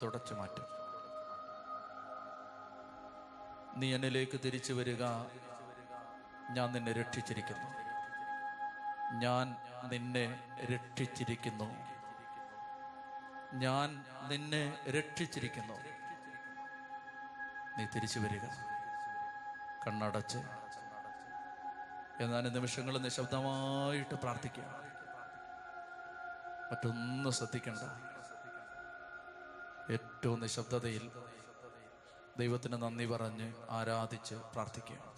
തുടച്ചു മാറ്റും. നീ എന്നിലേക്ക് തിരിച്ചു വരിക, ഞാൻ നിന്നെ രക്ഷിച്ചിരിക്കുന്നു. ഞാൻ നിന്നെ രക്ഷിച്ചിരിക്കുന്നു. ഞാൻ നിന്നെ രക്ഷിച്ചിരിക്കുന്നു. നീ തിരിച്ചു വരിക. കണ്ണടച്ച് ഏതാനും നിമിഷങ്ങൾ നിശബ്ദമായിട്ട് പ്രാർത്ഥിക്കുക. മറ്റൊന്നും ശ്രദ്ധിക്കണ്ട. ഏറ്റവും നിശബ്ദതയിൽ ദൈവത്തിന് നന്ദി പറഞ്ഞ് ആരാധിച്ച് പ്രാർത്ഥിക്കുക.